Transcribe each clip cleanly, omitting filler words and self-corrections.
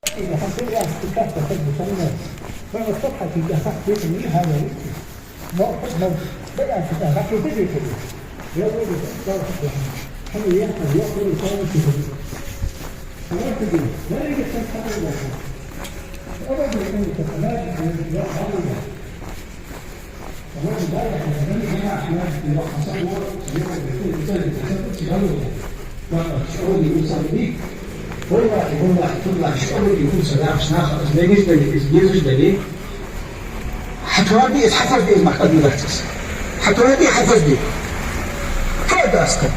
إذا حصل يعني استكاف تحب كلمات فالصفحة في جهة بيتني هذا ما بدأ في تحت بدي كده يا ولد صار هم يأخذ يصير كده ما تدري لا يجي تفهم ولا أبدا يجي تفهم لا حاول كمان ده يعني هنا عشان يروح يصور يقول شعوري يوصل بيك والله شعوري يكون سلاح ناخذ ليش دليل حتوادي حفظ دي ما قد مركز حتوادي حفظ دي هذا أسكت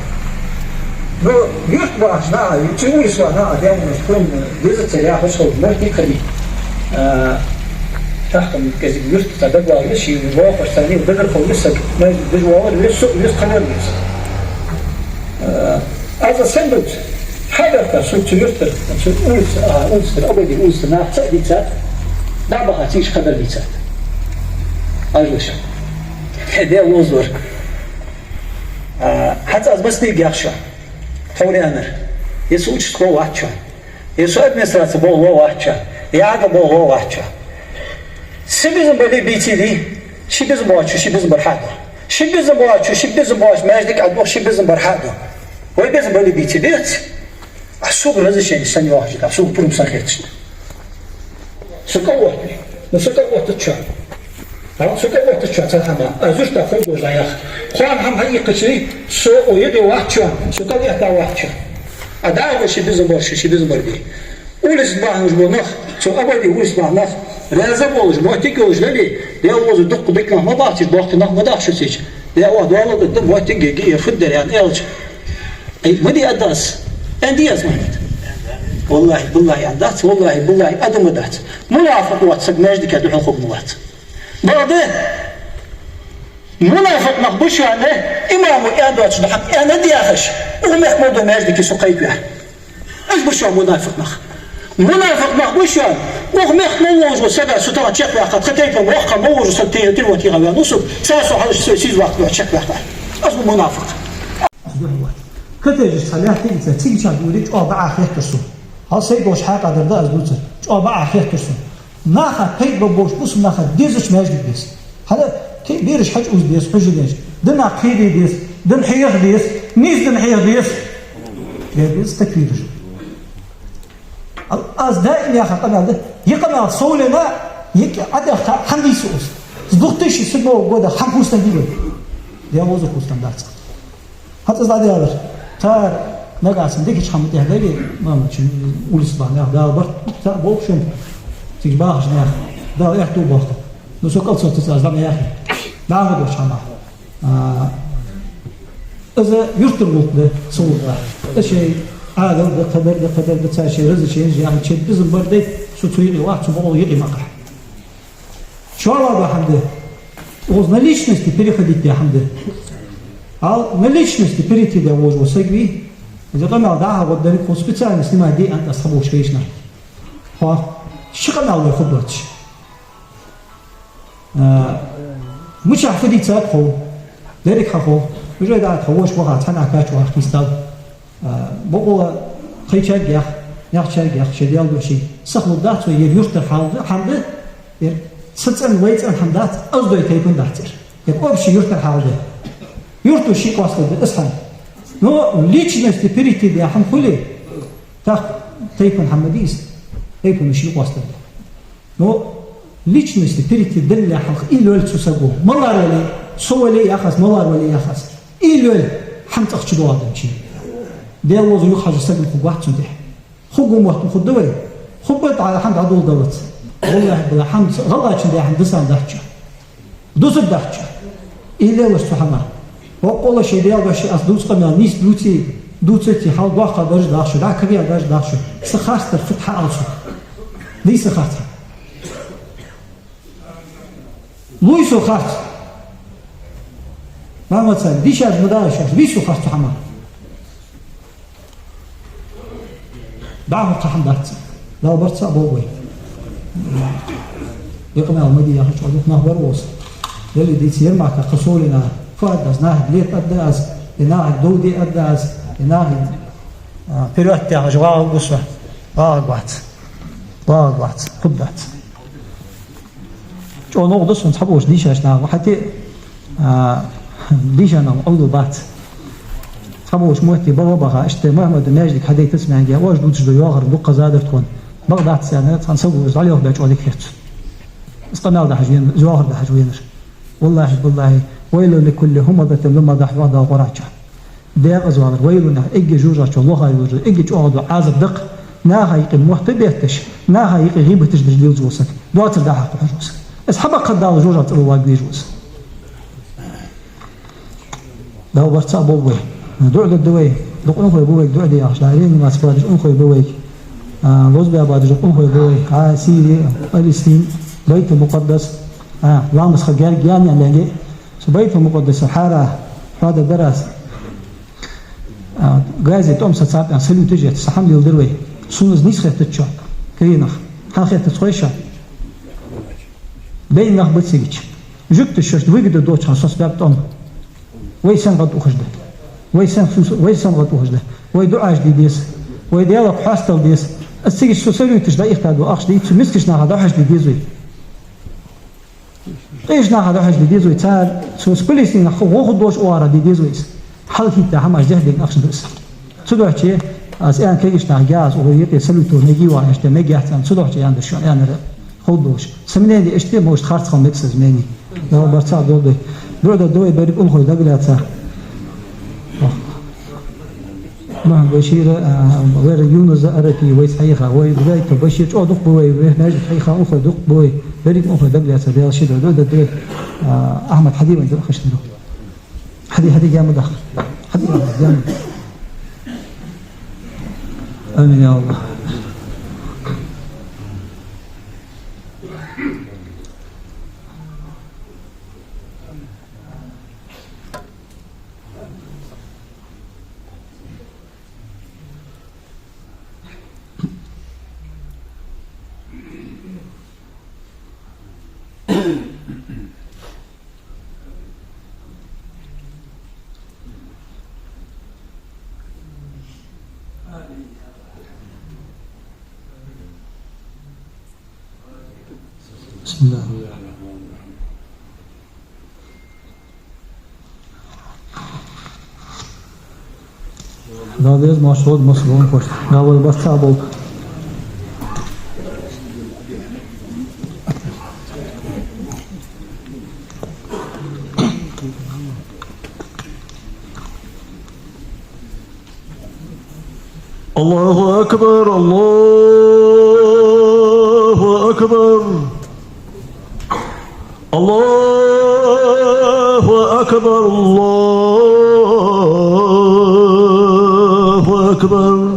لو يطبع أشناء يتشوي سواء دائما تكون جزء سلاح وشغل مرتي خلي تحت كذي يرت تدبر ليش يواقع ثاني بدل خلص ما بالواقع ليش قناه ليش هذا سندوتش هذا كسوت يرتر أنس الأبدي أنس ناف تأديتات دعبها تيش خبر بيتات أجلش هذا وزور حتى بس نيجي أخشى حولي أمر يسوع تقول واحد يسوع أدمنسترات بول واحد يعاد بول واحد شبيزم بلي بيتي دي شبيزم بواتشو شبيزم برحاده شبيزم بواتشو شبيزم بواش ماجدك عدوخ شبيزم برحاده ويبيزم بلي بيتي ديت أحسوب هذا الشيء السنة واحدة أحسوب بروم سخيرتش سكوت نسكوت تشان سكوت تشان سلامة أزوج تفوق وزايخ خوان هم هاي قصري سوق ويدي واحد شان سكوت يحتاج واحد شان أدعى شبيزم برش شبيزم بردي ولس بعض جبناخ سو أبدي ولس بعض لازم ولش ما تيجي لي لا وز دق بكنا ما ضاعتش باقتنا ما ضاعش شيء لا واحد والله قدام ما تيجي يفدر يعني إيش أي مدي أدرس عندي أزمنت والله بالله عندات والله بالله أدم دات منافق واتسق ماجدك يدوح الخوب موات بعده منافق مخبوش عنه إمامه إعدادش بحق أنا دي أخش ومحمود ماجدك يسقيت به إيش بشوا منافق مخبوش عنه ومخ موج وسبع ستات شك واحد خطيت ومخ موج وسبتين تلوتي غير نصب ساسو هذا سيز وقت شك واحد أصله منافق كتير صلاحي إذا تيجي تقولي أربعة خير كرسون هالسيد بوش حاجة دردا أزبوطة أربعة خير كرسون ناخد كي بوش بوش ناخد ديزش ماجد بيس هذا كي بيرش حاج أوز بيس حج بيس دنا قيدي بيس دن حير بيس نيز دن حير بيس بيس تكبير أز دائما يا أخي قبل يقبل صولنا يك عدا حمدي سوس زدوقتش يسمى وجوده حموس تنجيبه ده موزو كوستان دارس حتى زاد يالر تار نقاسم ديكش حمد يهدي ما مش ولس بعنا ده برت تار بوكشن تيجي باخش ناخ ده يحتو باخ نسوق صوت تزازم يا أخي نعم دوش حما إذا يرتبط ده صور الشيء هذا قدر بتساشي رز شيء يعني شيء بزم بردي شو تريد واحد شو يقي مقع شو الله بحمده وزن ليش نستي بريخديت يا حمده هل مليش نستي بريتي ده وجه وسجبي إذا قمنا دعها ودني كون سبيتال نسمع دي أنت أصحابه شويشنا ها شو قمنا ولا خبرتش مش عفدي تسافو ذلك حفو وجاي ده تهوش وقع تنا كاتش وحكيستال بقول خيشة جاه نحشة جاه شديال دوشي سخلو دات ويريوش ترحال حمده ستن ويت أن حمدات أصدق تيكون داتر يبقى بشي يرتر حال ده يرتو شيء قاصد اسحن نو ليش نستي بريتي دي حم خلي تاخ تيكون حمديس تيكون شيء قاصد نو ليش نستي بريتي دل حق إيلول تسقو ملار ولي سوالي يأخذ ملار ولي يأخذ إيلول حم تأخذ هذا شيء ده الله يخرج سجل في واحد سنتح خقوم واحد خد دولي خبط على حمد عدول دولت والله بلا حمد غلط شن ده حمد دسان دهجة دوس دهجة إيلول استحمى وقول شيء ده وشيء أصدوس قمنا نيس دوتي حال واقع درج داشو لا كبير درج داشو سخاست الفتحة أوسو ليه سخاست لوي سخاست ما مثلا ديش از مدارش ليه سخاست حما دعهم قحم دارت لا برتص بوي يقمع المدي يا أخي شو نهبر وصل يلي دي تصير معك قصولنا فادز ناه ليت أداز لناه دودي أداز لناه بيروت يا جواه قصة قاعد باغ خبات جو نقدس ونصحبوش ديش اشنا وحتى ديش انا اول بات صحبوش موتي بابا اشت محمد ماجد حدا تسمع جا واش دوتش دو ياغر دو قزادر تكون بغداد سنه تنصبوش عليه باش عليك خيرت استنال ده حجوين جواهر ده حجوين والله ويل لكل همضة لما ضح وضع قراجة دير أزوار ويلنا إجي جوجة الله يوجد إجي جوعد عازب دق ناها يقيم محتبيتش ناها يقي غيبتش دجليل جوسك دواتر ده حق حجوسك اسحبك قد داو جوجة الواق دي جوس ده برتا بوي دعد الدوي دقون خوي بوي دعد يا شاعرين ما سفرج خوي بوي لوز بيا بعد جقون خوي بوي سيدي فلسطين بيت المقدس لامس خجال جاني على بيت المقدس حارة هذا درس غازي توم ساتساب يعني سلو تجي تسحم لي الدروي سونز نيس خيت تشا كينخ ها خيت تخويشا بين نخ بتسيج جبت الشوش ويجد دوتش حساس بابتون ويسن غد وخجده ويسن غد وخجده ويدعاش دي ديس ويديالك حاستل ديس السيج شو سلو تجدا يختادو اخش دي تمسكش هذا حاج دي ديزوي ايش هذا حاج دي ديزوي تاع سو سبليسي نخو واخد دوش اوارا دي ديزويس حل كيتا هم جهدين اخش بس تدوحتي از ان كيش ناجاز ويقي سلوتو نجي واشته ميجي احسن تدوحتي عند شو يعني خدوش سمني دي اشتي موش خارت خم مكسز ماني لو برتا دودي بعد دوي بريك ام خوي دغلاتا ما بشير وير يونس ارتي ويس حيخه وي بدايه بشير او دق بوي ناجي حيخه او دق بوي بريك ام خوي دغلاتا ديال شي دود احمد حديب انت خشتلو حدي جامد اخ حدي جامد امين يا الله بسم الله هذا مشهور مسلم فشت ناول بس تابو الله أكبر الله أكبر الله أكبر الله أكبر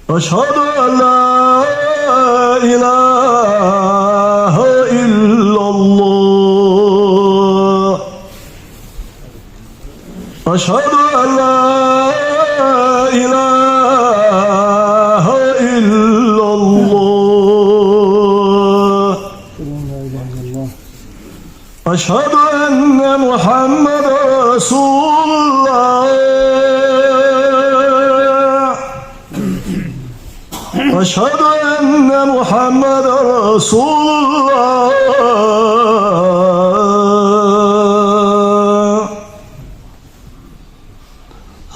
أشهد أن لا إله إلا الله أشهد أن لا إله إلا الله أشهد أن محمد رسول الله أشهد أن محمد رسول الله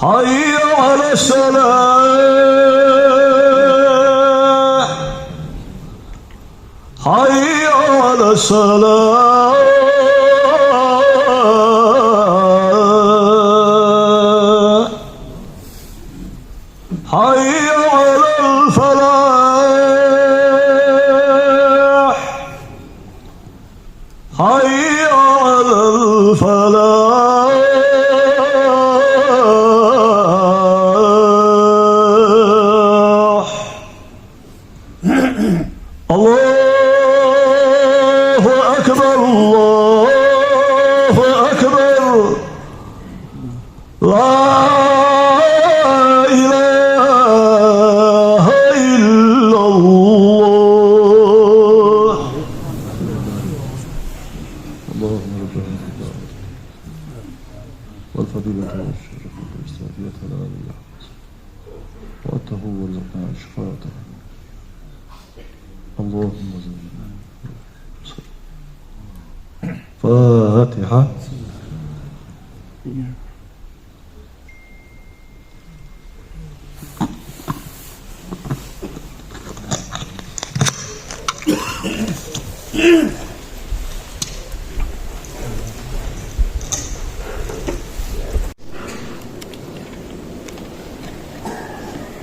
حي على الصلاة حي على الصلاة حي على الفلاح حي على الفلاح الله أكبر الله أكبر لا إله إلا وارزقنا شفاعته. اللهم فاتحة.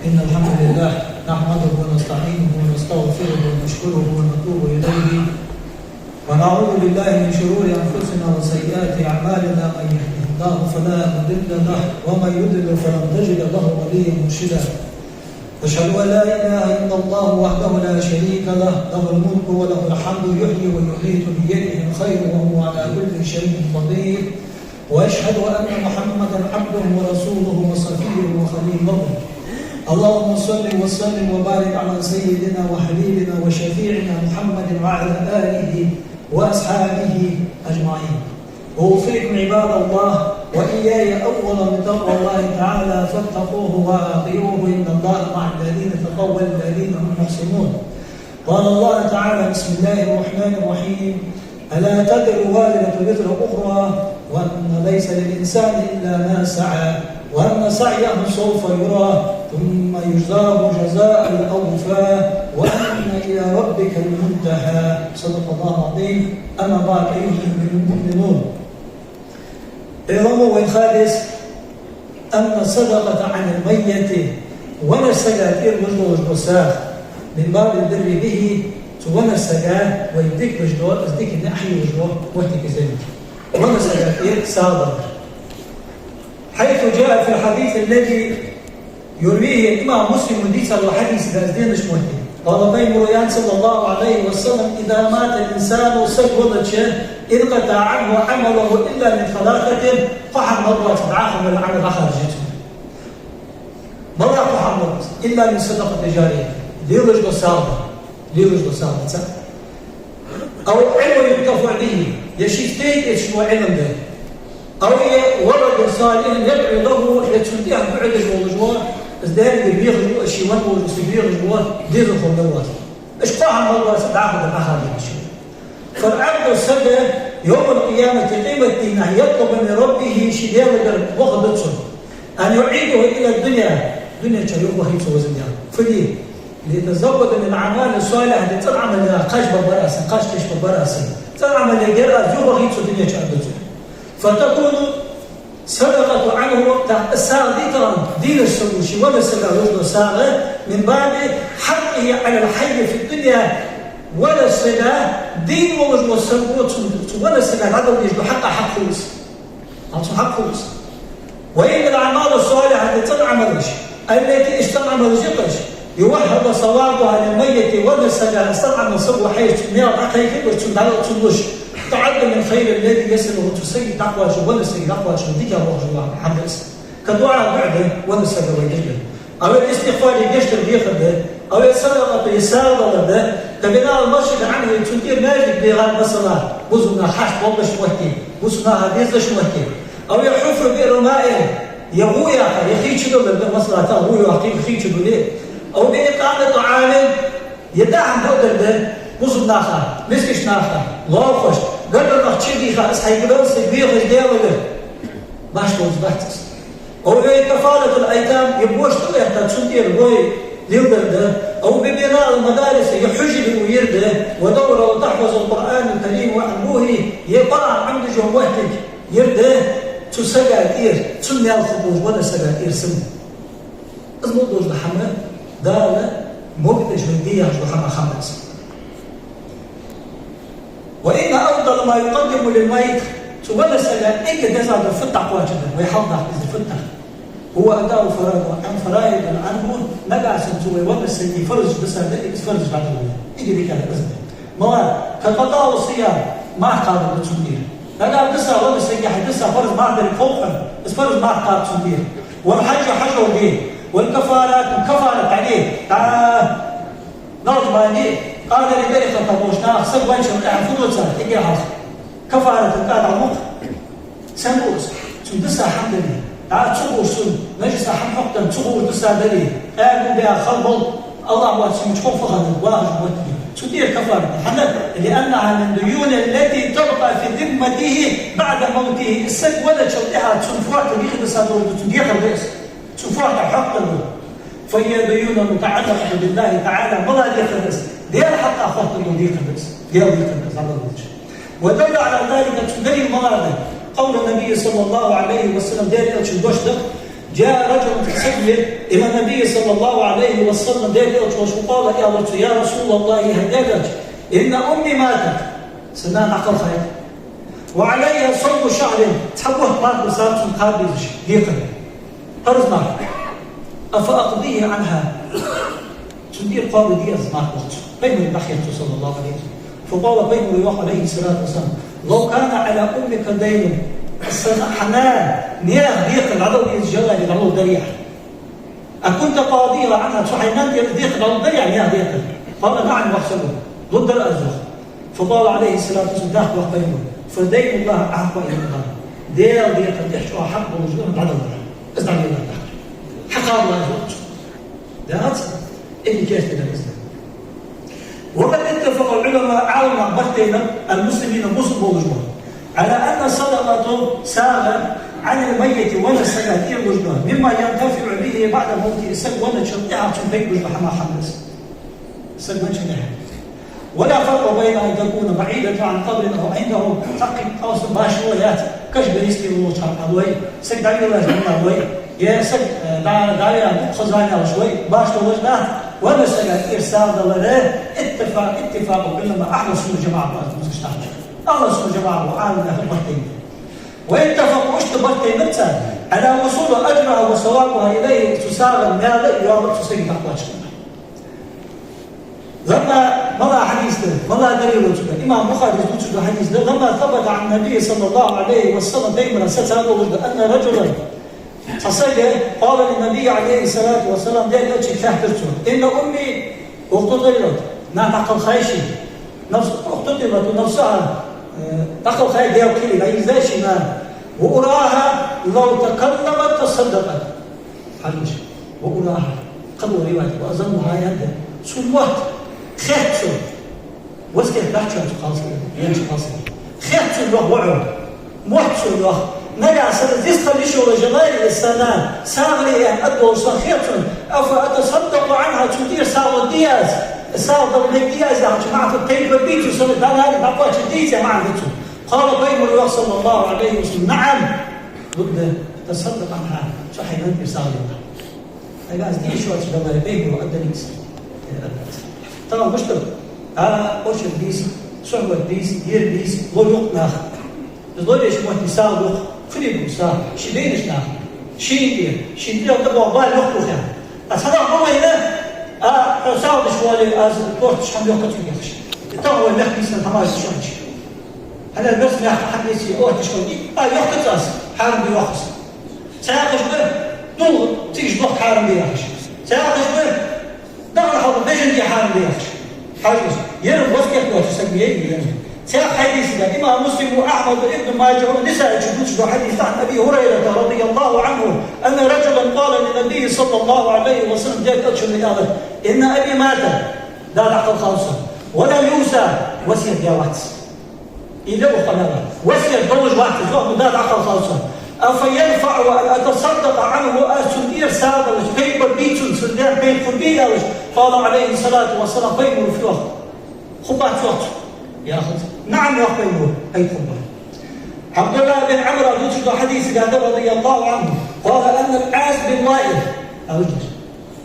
إن الحمد لله نحمده ونستعينه ونستغفره ونشكره ونتوب إليه ونعوذ بالله من شرور أنفسنا وسيئات أعمالنا. من يهده الله فلا مضل له ومن يضلل فلن تجد له وليا مرشدا. أشهد أن لا إله إلا الله وحده لا شريك له، له الملك وله الحمد، يحيي ويميت بيده الخير وهو على كل شيء قدير. وأشهد أن محمدا عبده ورسوله وصفيه وخليله. اللهم صل وسلم وبارك على سيدنا وحبيبنا وشفيعنا محمد وعلى آله وأصحابه أجمعين. أوصيكم عباد الله وإياي أولا بتقوى الله تعالى فاتقوه وأطيعوه، إن الله مع الذين تقوا والذين هم محسنون. قال الله تعالى: بسم الله الرحمن الرحيم: ألا تزر وازرة وزر أخرى وأن ليس للإنسان إلا ما سعى وأن سعيه سوف يرى ثم يجزاه جزاء الأوفى وأن إلى ربك المنتهى. صدق الله العظيم. أما بعد، أيها المؤمنون، اعلموا والخالص أن الصدقة عن الميت ولا السجائر وجه وساخ من باب البر به ولا السجائر ويديك وجهه أصديك النحي وجهه وهتك زينك ولا السجائر صادق، حيث جاء في الحديث الذي يرويه الإمام مسلم وديس الحديث الأزدين شموته. قال بين ريان صلى الله عليه وسلم: إذا مات الإنسان سجود شيء انقطع عنه عمله إلا من ثلاثة فحم مرة تدعاهم العمل خارجته. مرة فحم مرة إلا من صدقة جارية ليرجد صالحة أو علم ينتفع به يشيفتين يشنو علم به، أو ولد صالح يدعو له يتشديه بعد الوجوه ازداد يبيغ الشيوان ويبيغ الجوات دير الخلوات اشقاها مرة تدعاهم الخارجة. فالعبد السبب يوم القيامة قيمة دينه يطلب من ربه شيئا وغضبته أن يعيده إلى الدنيا شيوخ وخيبس وزنيا فليه ليتزود من الأعمال الصالحة تنعمل قاش كشف براسي تنعمل لجرأة جو وخيبس الدنيا شعبته، فتكون صدقة عنه الساغ دين السلوشي وما السلاح يجد ساغ من باب حقه على الحي في الدنيا ولا السلاح دين ووجه السلوات ولا السلاح هذا اللي يجد حق فلوس. وإن الأعمال الصالحة التي تنعملش التي استنعمل جقش يوحد صوابها للميت ولا السلاح استنعمل صبو حيث نيرا حقيقي وتندلش تعد من خير الذي يسأله تسيد تقوى ولا سيد تقوى ديك الله الحمد لله كدعاء بعده ولا سيد ويجده أو الاستغفار يجشتر بيخده أو الصدقة يساعد ده تبناء المرشد عنه تنتير ماجد بيغان بصلاة وزنا حش وضش وكي وزنا هديز وكي أو يحفر بئر ماء يغويا يخيش دول بمصلاة أغويا يخيش دوليه أو بإقامة طعام يدعم دول ده وزنا خا مسكش ناخا غافش قبل ما تشدي خاص حيقدر سيبيخ ديالله باش توزبحتس أو كفالة الأيتام يبوش طلع تشنتير بوي يقدر أو ببناء المدارس يحجب ويرده ودورة وتحفظ القرآن الكريم وعنبوه يقع عند جواتك يرده تسجاتير تسمي الخبوز ولا سجاتير سم أزمضوج لحمد دالة مبتش من دياج وحمى خمس. وإن أفضل ما يقدم للميت ولا سجات إنك تزعل الفتح واجدا ويحضر الفتح هو أداء فرائض عنه نقع سنتوي ولا سنتي فرج بس فرج بعد الولاء يجي ذيك الأزمة ما كقضاء والصيام ما قادر بتشندير نقع بس ولا سنتي حدثها فرج ما عندك فوقا بس فرج ما قادر تشندير والحج حج ودين والكفارات عليه نظم عليه قال لذلك طبوشنا سبوا شرع فلوسا تجي عاص كفارة القاعدة عمق سنبوس تندسها الحمد لله تعال تصورسون نجس حم حقا تصور تسادري قالوا بها خلبل الله واسم تخوف هذا واجب وتدي تدير كفارة لأنها من ديون التي تبقى في ذمته بعد موته السد ولا تشوتها تنفوات بيخد سادور تدير الرئيس تنفوات حق له فهي ديون متعلقة بالله تعالى ولا يخلص دير حق أخوات له دير الرئيس دير الرئيس على الوجه ودل على ذلك تدري مرادة قول النبي صلى الله عليه وسلم دير الشدوشدق جاء رجل تسجل إلى النبي صلى الله عليه وسلم دير وقال يا رسول الله هداك إن أمي ماتت سنان عقل خير وعليها صوم شهر تحبوه مات بصارت مقابل ديقا قرز مات أفأقضيه عنها تدير قابل دي أزمات وقت بين البخية صلى الله عليه وسلم فقال بين الوقت عليه الصلاة والسلام لو كان على أمك دين حنان نياه ضيق العضو يتجلى للعضو الضريح أكنت قاضيها عنها صحيحان ضيق العضو الضريح نياه ضيق قال نعم واحسبه ضد الأزرق فقال عليه الصلاة والسلام داخل وقبينه فدين الله أحقا إلى الله دير ضيق الضيق حق وجود العضو الضريح أزدع لله حق الله يزوج ده أصلا اللي كيف كده الإسلام وقد اتفق العلماء على بطن المسلمين المسلم والمجموع على أن صدقته ساغا عن الميت ولا السكاتير وجبه مما ينتفع به بعد موته السك ولا شرطها تنبيك وجبه حما حمس السك من شنها ولا فرق بين أن تكون بعيدة عن قبر أو عنده تقي أو باشويات كشف يسكي وشرق أدوي سك دايما لازم أدوي يا سك دايما خزانة وشوي باش وجنات ولا السكاتير ساغا ولا اتفاق بينما أحلى سنة جماعة المستشفى الله سبحانه وتعالى وعالم له البرتين واتفقوا اشتبرتين متى على وصول أجرها وثوابها إليه تساوى المال يوم تسيق تحت لما مضى حديث مضى دليل وجبه إمام بخاري وجبه حديث لما ثبت عن النبي صلى الله عليه وسلم دائما ستر وجبه أن رجلا فصيد قال للنبي عليه الصلاة والسلام دائما تحترته إن أمي اغتطرت نعتقل خيشي اغتطرت نفسها تقل خير ديو كيلي لا يزايش ما وأراها لو تكلمت تصدقت حلوش وأراها قدوا رواية وأظنها يده سلوات خيرتو واسكت بحثوا تقاصر ينش قاصر خيرتو الله وعو موحتو الله نجا سنزيست لشو رجلائي السنة ساغلي أن أدوى صخيرتو أفأتصدق عنها تدير ساغل دياز ساغل دياز يعني جماعة الطيب بيتو سنة دانا هذه بقوة جديدة مع ذاته قال بين الله صلى الله عليه وسلم نعم ضد تصدق عنها صحيح أنت ساغل الله أجاز دي شو أتشغل بيه وأدنيس طبعا مشترك أنا أوش البيس صعب البيس دير البيس لو يوق ناخ بزول إيش موت نساء لوخ فريق نساء شدين إيش ناخ شين دير تبغى بال لوخ لوخ يعني بس هذا هو هنا ساعد شوالي از دورت شحال يوقت في يخش تو اللي يحكي سنه تماش شونج هذا البس ما حدث يوقت شوالي يوقت اس حارم بيوقت ساعد شوالي دول تيجي وقت حارم بيخش ساعد شوالي دغري هذا بيجن دي حارم بيخش حاجه يرد وسكت وقت سميه يعني ساعد حديث ده امام مسلم واحمد وابن ماجه ونساء جبوت حديث عن ابي هريره رضي الله عنه ان رجلا قال للنبي صلى الله عليه وسلم جاءت اشهر الاخر ان ابي مات لا عقل خالصا ولم يوسى وسير جوات الى وقناه وسير زوج واحد زوج لا عقل خالصا افينفع وان اتصدق عنه اسدير ساده وكيف بيتون سدير بين قبيله قال عليه الصلاه والسلام بين في وقت خبات وقت يا أخي نعم يا أخي أي خبر عبد الله بن عمرو يذكر حديث هذا رضي الله عنه قال أن العاص بن وائل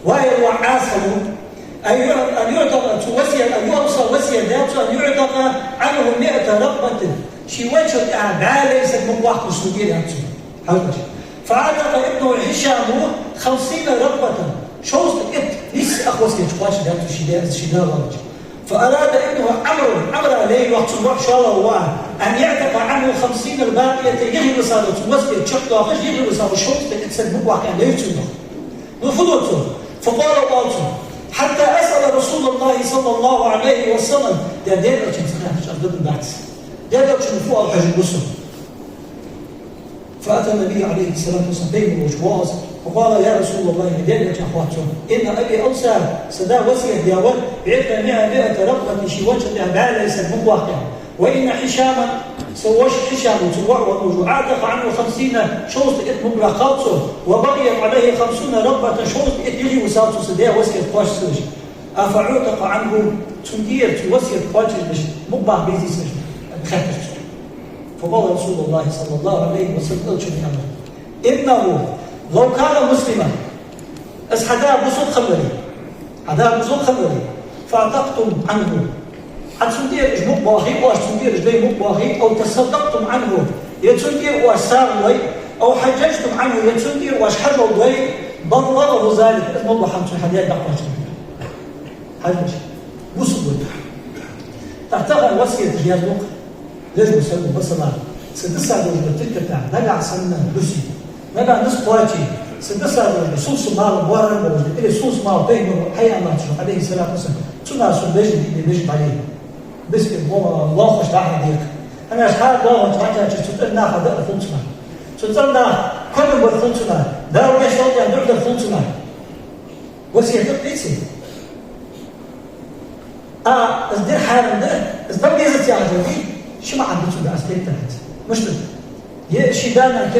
وائل وعاص أن يعتق وسيا أن يوصل وسيا ذاته أن يعتق عنه 100 رقبة شي وجه أعمال ليست من واحد سجين أنتم فعتق ابنه هشام 50 رقبة شوز ليس أخوص يتقاش ذاته شدار رجل فأراد ابنه عمرو عليه وقت الروح شاء الله أن يعتق عنه 50 الباقية يغي وصاله وسكت تشقى غش يغي وصاله شوط تكتسب بواقع لا يتسنه نفضته فقال باطل حتى أسأل رسول الله صلى الله عليه وسلم ده دير أجل سنة مش أفضل البعث دير أجل فوق الحج البصر فأتى النبي عليه الصلاة والسلام بين الوجواز وقال يا رسول الله هديت أخواتهم إن أبي أوسى سدا وسيا دياول بعت 100 رقبة شيوتها بعد ليس مواقع وإن حشاما سوش حشام وعاتق عنه 50 شوط مبلغ خاطه وبقيت عليه 50 رقبة شوط يجي وساطه سدا وسيا قواش سوش أفعوتق عنه تندير توسيا قواش مبلغ بيزي سوش بخاطر. فقال رسول الله صلى الله عليه وسلم إنه لو كان مسلما أسحدا بصوت خبري حدا بصوت خبري فأعتقتم عنه حد تندير إجمق باهي واش تندير إجدي مقباهي أو تصدقتم عنه يتندير واش ساغوي أو حججتم عنه يتندير واش حجوا دوي بلغه ذلك اسم الله حمد حديث دعوة حجج بصوت تعتقد وصية جياز وقت ليش بسوي بصلا سدسا دوج بتكتا نقع سنة لسي نقع نص قواتي سدسا دوج سوس مال بوارن بوج إلي سوس مال بينه حيا ما تشوف عليه الصلاة والسلام تنا سو بيجي عليه بس الله خوش تعالى ديك أنا أشحال الله وتعالى تشتغلنا هذا الفلسفة تشتغلنا كل ما الفلسفة ده ولا شيء يعني ده الفلسفة وسيلة تقيسي ازدر حال ده ازدر بيزت يعني شو ما عندك بس تنتهت مش بس يا شيدانا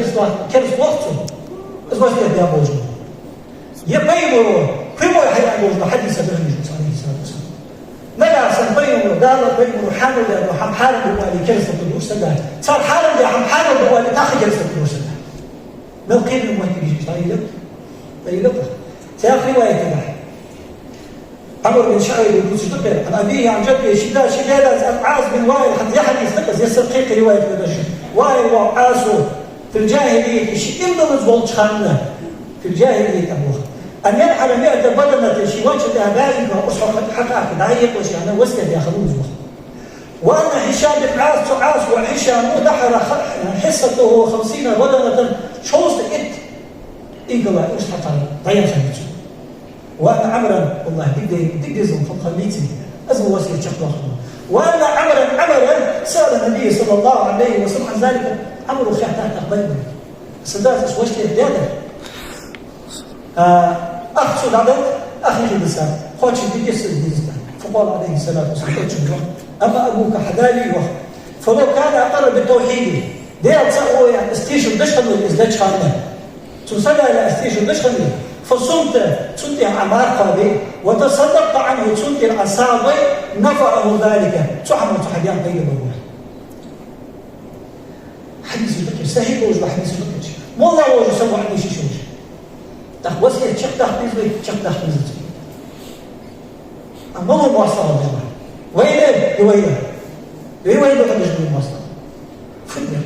كيرس وقته ازواج يا ابوجو يا بيمو كيمو يا ابوجو حديث ابن عليه الصلاه والسلام نجا سن بيمو دار بيمو حامل يا حم حارب والي كيرس القدوس سدا صار حارب يا حم حارب والي داخل كيرس القدوس سدا ما قيل المهتمين صحيح طيب سياق روايه كده عمر بن شعيب بن سدقة عن أبيه عن جده شداد عاص بن وائل حتى يحدث لك يسر قيق رواية كذا وائل وعاسو في الجاهلية شيء إمضى مزبوط خانة في الجاهلية أبوه أن ينحل 100 بدنة شيوان شدها بائن وأصحى حقا كدعيق وشي أنا وسكت ياخذون زبوخ وأن هشام بن عاص وهشام نحر حصته 50 بدنة شوز إيقوا أصحى ضيع خليته وأنا عمرا والله دق زم فقليتي أزم وسيلة شخص وأنا عمرا سأل النبي صلى الله عليه وسلم عن ذلك عمرو خيحتان أقبل سدات سوشتي الديادة أخذ عدد أخذ اللسان خوش دي يسر الديزان فقال عليه الصلاة والسلام أما أبوك حدالي وقت فلو كان أقر بالتوحيد ديال تسأوه يعني استيشن دشخل والإزلاج خانة تسأل إلى استيشن دشخل فصمت تنتي عمار قابي وتصدقت عنه تنتي الأصابي نفعه ذلك تحمل تحديان طيب الله حديث الفكر سهل وجه حديث الفكر مو الله وجه سوى عندي شيء شوش تخوصي تشك تخبيز بي تشك تخبيز أما هو مواصلة الله وين بقدش من المواصلة فكر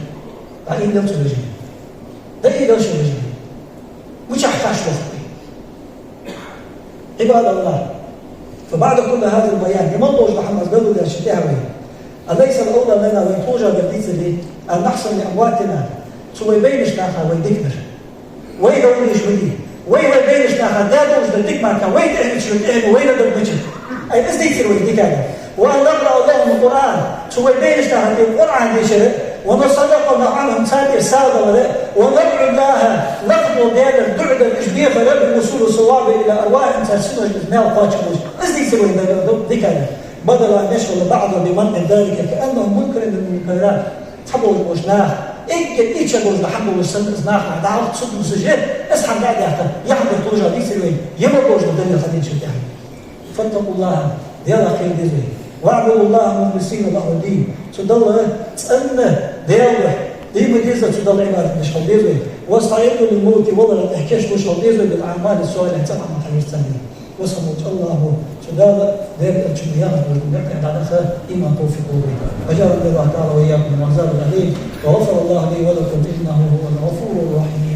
بعدين لم ترجع ده إيه لو شو رجع مش أحتاج وقت عباد الله فبعد كل هذا البيان يمضوج محمد قبل الشتاء أليس الأولى لنا وإن توجد الحديث اللي أن نحصل لأمواتنا سوى بينش ناخا ويدكبر ويدا ويش ودي ويدا بينش ناخا دادوش دلتك معك ويدا إحنا شلتهم ويدا دلتك أي أستيكسر ويدك هذا وأن نقرأ الله من القرآن سوى بينش ناخا في القرآن دي شرق ونصدق عنهم سابق السادة وندعو الله لفظ ديال الدعوة الإجبية فلب الوصول الصواب إلى أرواح ترسلوا الإثناء وقاتشموش أزدي سوى ذكرا بدل أن يشغل بعض بمنع ذلك كأنه منكر من المنكرات تحبوا المجناح إيه شغل بحبوا الزناح دعوة صد مسجد أسحب بعد يحضر توجه دي سوى يمروج بدل خليل شتاح فاتقوا الله ديال أخير دي واعبدوا الله مخلصين له الدين تضل تسألنا ديالة ديما ديزة تضل عبادة مش خليزة واستعيدوا للموت وضع الإحكاش مش خليزة بالأعمال السؤال تبع ما خليز ثاني وصمت الله تضل ديالة الجميعات والمبقى بعد خير إيمان توفيق وجعل الله تعالى وإياكم من عذاب الأليم وغفر الله لي ولكم إنه هو الغفور الرحيم.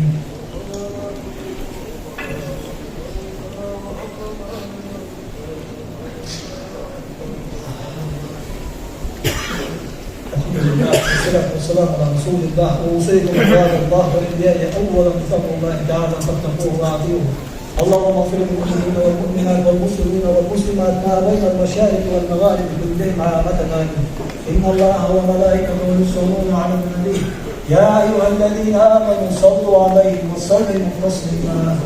والصلاة والسلام على رسول الله وأوصيكم عباد الله وإياي أولا بتقوى الله تعالى فاتقوه وأطيعوه. اللهم اغفر للمؤمنين والمؤمنات والمسلمين والمسلمات ما بين المشارق والمغارب كلهم عامة آمين. إن الله وملائكته يصلون على النبي يا أيها الذين آمنوا صلوا عليه وسلموا تسليما.